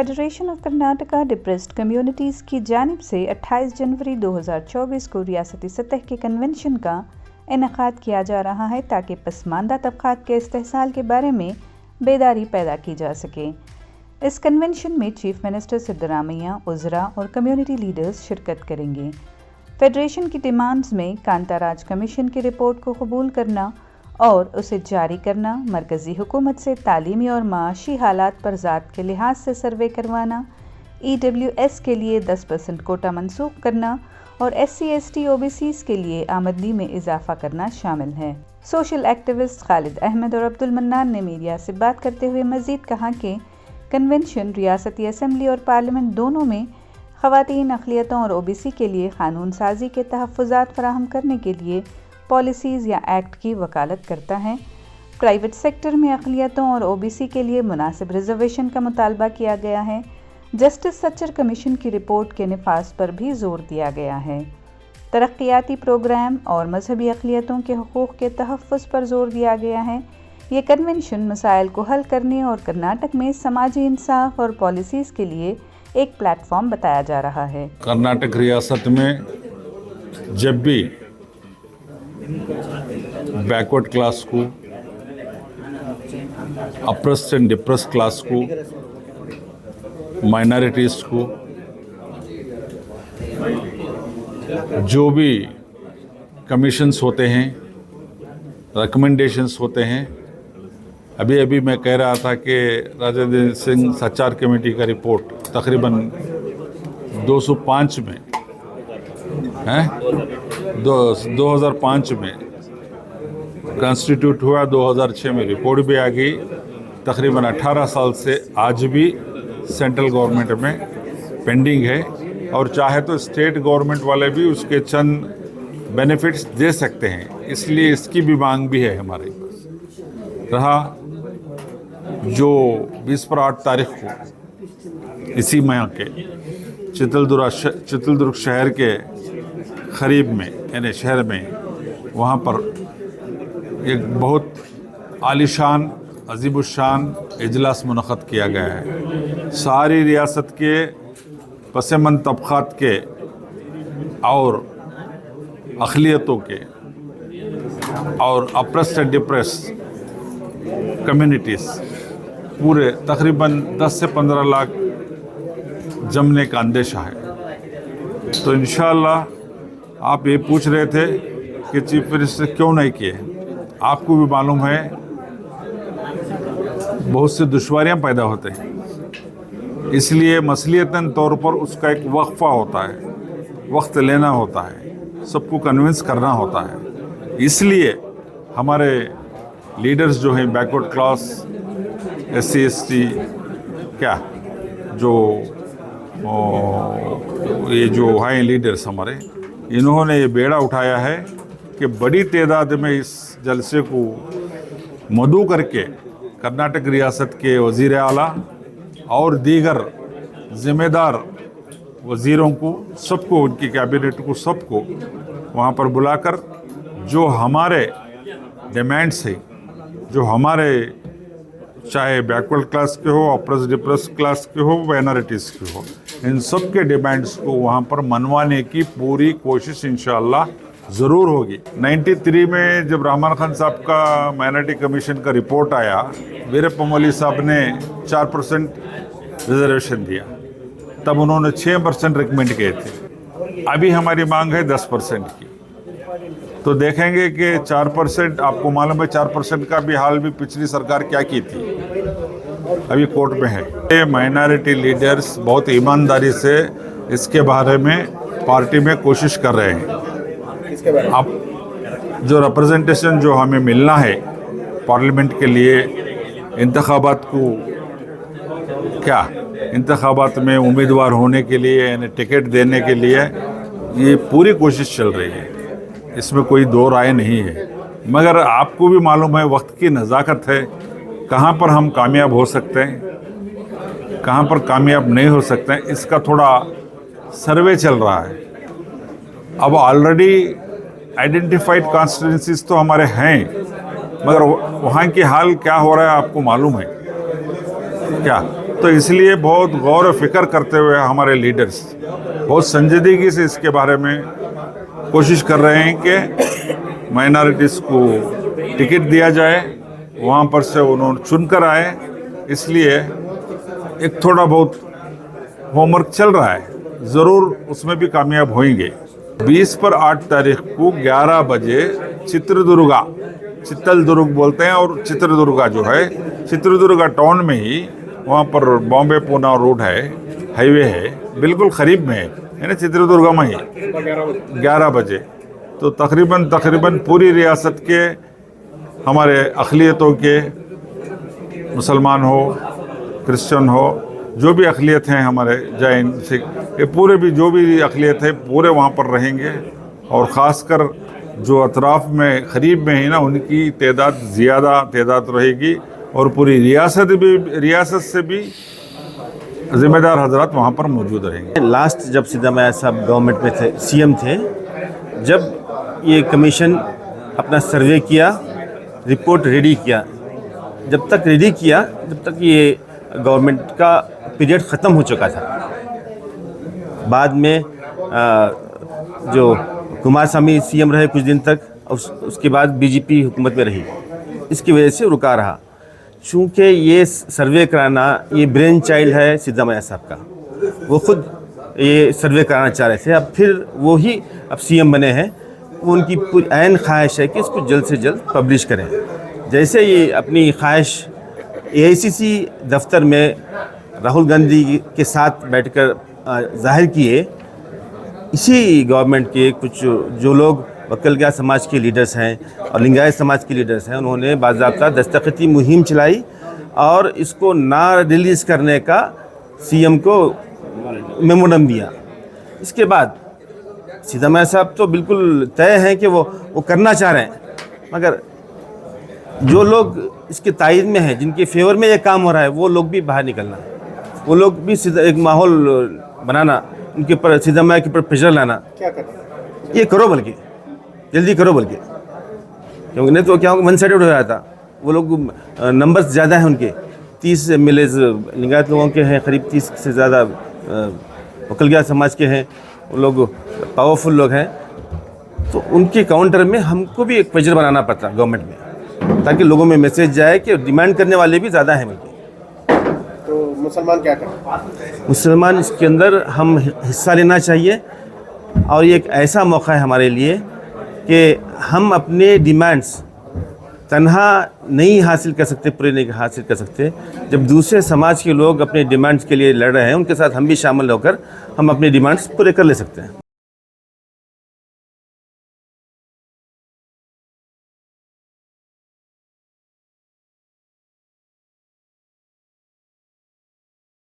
Federation of Karnataka depressed communities की जानिब से 28 जनवरी 2024 को रियासती सतह के कन्वेंशन का इनेकाद किया जा रहा है ताकि पसमानदा तबक़ात के इस्तेहसाल के बारे में बेदारी पैदा की जा सके। इस कन्वेंशन में चीफ मिनिस्टर सिद्धरामैया, उज़रा और कम्युनिटी लीडर्स शिरकत करेंगे। फेडरेशन की डिमांड्स में कांताराज कमीशन की रिपोर्ट को कबूल करना और उसे जारी करना, मरकज़ी हुकूमत से तालीमी और माशी हालात पर ज़ात के लिहाज से सर्वे करवाना, EWS के लिए 10% कोटा मनसूख करना और SC/ST OBCs के लिए आमदनी में इजाफा करना शामिल है। सोशल एक्टिविस्ट खालिद अहमद और अब्दुल मन्नान ने मीडिया से बात करते हुए मज़ीद कहा कि कन्वेंशन रियासती असम्बली और पार्लियामेंट दोनों में ख़वातीन, अक़लियतों और OBC के लिए क़ानून साजी के तहफ़्फ़ुज़ात फ़राहम करने के लिए पॉलिसीज़ या एक्ट की वकालत करता है। प्राइवेट सेक्टर में अक़लियतों और OBC के लिए मुनासिब रिजर्वेशन का मुतालबा किया गया है। जस्टिस सच्चर कमीशन की रिपोर्ट के निफाज पर भी जोर दिया गया है। तरक्याती प्रोग्राम और मजहबी अक़लियतों के हुकूक़ के तहफ़्फ़ुज़ पर जोर दिया गया है। ये कन्वेंशन मसाइल को हल करने और कर्नाटक में समाजी इंसाफ और पॉलिसीज़ के लिए एक प्लेटफॉर्म बताया जा रहा है। कर्नाटक रियासत में जब भी बैकवर्ड क्लास को, अप्रेस्ड एंड डिप्रेस्ड क्लास को, माइनॉरिटीज़ को जो भी कमीशंस होते हैं, रिकमेंडेशंस होते हैं, अभी मैं कह रहा था कि राजेंद्र सिंह सच्चार कमेटी का रिपोर्ट तकरीबन 205 में है, 2005 में कॉन्स्टिट्यूट हुआ, 2006 में रिपोर्ट भी आ गई। तकरीबन 18 साल से आज भी सेंट्रल गवर्नमेंट में पेंडिंग है और चाहे तो स्टेट गवर्नमेंट वाले भी उसके चंद बेनिफिट्स दे सकते हैं, इसलिए इसकी भी मांग भी है हमारे पास। रहा जो 20/8 तारीख को इसी माह के चितलदुर्ग शहर के करीब में यानी शहर में वहाँ पर एक बहुत आलीशान अजीबुशान इजलास मुनक़द किया गया है। सारी रियासत के पसमंद तबक़ात के और अक़लियतों के और अप्रेस्ड एंड डिप्रेस्ड कम्युनिटीज़ पूरे तकरीबन 10 से 15 लाख जमने का अंदेशा है। तो इंशाअल्लाह आप ये पूछ रहे थे कि चीफ मिनिस्टर क्यों नहीं किए। आपको भी मालूम है बहुत सी दुश्वारियां पैदा होते हैं, इसलिए मसलियतन तौर पर उसका एक वक्फा होता है, वक्त लेना होता है, सबको कन्विंस करना होता है। इसलिए हमारे लीडर्स जो हैं बैकवर्ड क्लास, SC/ST क्या जो ये जो हैं लीडर्स हमारे, इन्होंने ये बेड़ा उठाया है कि बड़ी तादाद में इस जलसे को मदऊ करके कर्नाटक रियासत के वज़ीर आला और दीगर ज़िम्मेदार वज़ीरों को, सबको, उनकी कैबिनेट को, सबको वहाँ पर बुलाकर जो हमारे डिमांड्स हैं, जो हमारे चाहे बैकवर्ड क्लास के हो, अप्रेस्ड डिप्रेस्ड क्लास के हो, माइनॉरिटीज़ के हो, इन सब के डिमांड्स को वहाँ पर मनवाने की पूरी कोशिश इंशाअल्लाह ज़रूर होगी। 93 में जब रहमान खान साहब का माइनॉरिटी कमीशन का रिपोर्ट आया, वीरप्पा मोइली साहब ने 4% रिजर्वेशन दिया, तब उन्होंने 6% रिकमेंड किए थे। अभी हमारी मांग है 10% की। तो देखेंगे कि 4%, आपको मालूम है 4% का भी हाल भी पिछली सरकार क्या की थी, अभी कोर्ट में है। ये माइनॉरिटी लीडर्स बहुत ईमानदारी से इसके बारे में पार्टी में कोशिश कर रहे हैं। अब जो रिप्रेजेंटेशन जो हमें मिलना है पार्लियामेंट के लिए, इंतखाबात को क्या इंतखाबात में उम्मीदवार होने के लिए यानी टिकट देने के लिए ये पूरी कोशिश चल रही है, इसमें कोई दो राय नहीं है। मगर आपको भी मालूम है वक्त की नज़ाकत है, कहाँ पर हम कामयाब हो सकते हैं, कहाँ पर कामयाब नहीं हो सकते हैं, इसका थोड़ा सर्वे चल रहा है। अब ऑलरेडी आइडेंटिफाइड कॉन्स्टिट्यूंसीज तो हमारे हैं, मगर वहाँ की हाल क्या हो रहा है आपको मालूम है क्या? तो इसलिए बहुत गौर व फिक्र करते हुए हमारे लीडर्स बहुत संजीदगी से इसके बारे में कोशिश कर रहे हैं कि माइनॉरिटीज़ को टिकट दिया जाए, वहाँ पर से उन्होंने चुनकर आए। इसलिए एक थोड़ा बहुत होमवर्क चल रहा है, ज़रूर उसमें भी कामयाब होंगे। 20 पर 8 तारीख को 11 बजे चित्रदुर्ग बोलते हैं, और चित्रदुर्गा जो है चित्रदुर्गा टाउन में ही, वहाँ पर बॉम्बे पूना रोड है, हाईवे है, बिल्कुल करीब में है ना, चित्रदुर्गा में ही 11 बजे। तो तकरीबन पूरी रियासत के हमारे अक़लियतों के, मुसलमान हो, क्रिश्चियन हो, जो भी अक़लियत हैं, हमारे जैन सिख, ये पूरे भी जो भी अक़लियत है पूरे वहाँ पर रहेंगे। और ख़ासकर जो अतराफ़ में करीब में है ना, उनकी ज़्यादा तादाद रहेगी, और पूरी रियासत से भी ज़िम्मेदार हजरात वहाँ पर मौजूद रहेंगे। लास्ट जब सिद्धामैया साहब गवर्नमेंट में थे, सीएम थे, जब ये कमीशन अपना सर्वे किया, रिपोर्ट रेडी किया, जब तक ये गवर्नमेंट का पीरियड ख़त्म हो चुका था। बाद में जो कुमारस्वामी सीएम रहे कुछ दिन तक, उसके बाद बीजेपी हुकूमत में रही, इसकी वजह से रुका रहा। चूँकि ये सर्वे कराना, ये ब्रेन चाइल्ड है सिद्धामैया साहब का, वो खुद ये सर्वे कराना चाह रहे थे। अब फिर वो ही अब सीएम बने हैं, वो उनकी ऐन ख्वाहिश है कि इसको जल्द से जल्द पब्लिश करें। जैसे ये अपनी ख्वाहिश AICC दफ्तर में राहुल गांधी के साथ बैठकर जाहिर किए, इसी गवर्नमेंट के कुछ जो लोग वक्कलगा समाज के लीडर्स हैं और लिंगायत समाज के लीडर्स हैं, उन्होंने बाज़ाब्ता दस्तखती मुहिम चलाई और इसको ना रिलीज़ करने का सीएम को मेमोरंडम दिया। इसके बाद सिद्धामैया साहब तो बिल्कुल तय हैं कि वो करना चाह रहे हैं, मगर जो लोग इसके तायद में हैं, जिनके फेवर में ये काम हो रहा है, वो लोग भी बाहर निकलना, वो लोग भी एक माहौल बनाना, उनके ऊपर सिद्धामैया के ऊपर प्रेशर लाना। क्या करना? ये करो, बल्कि जल्दी करो, बल्कि क्योंकि नहीं तो क्या होगा, वन साइडेड हो जाता। वो लोग नंबर्स ज़्यादा हैं उनके, 30 MLAs लिंगायत लोगों के हैं, करीब 30 से ज़्यादा वक्कलगा समाज के हैं, वो लोग पावरफुल लोग हैं। तो उनके काउंटर में हमको भी एक प्रेशर बनाना पड़ता गवर्नमेंट में, ताकि लोगों में मैसेज जाए कि डिमांड करने वाले भी ज़्यादा हैं बल्कि। तो मुसलमान क्या करें? मुसलमान इसके अंदर हम हिस्सा लेना चाहिए, और ये एक ऐसा मौका है हमारे लिए कि हम अपने डिमांड्स तन्हा नहीं हासिल कर सकते, पूरे नहीं हासिल कर सकते। जब दूसरे समाज के लोग अपने डिमांड्स के लिए लड़ रहे हैं, उनके साथ हम भी शामिल होकर हम अपने डिमांड्स पूरे कर ले सकते हैं।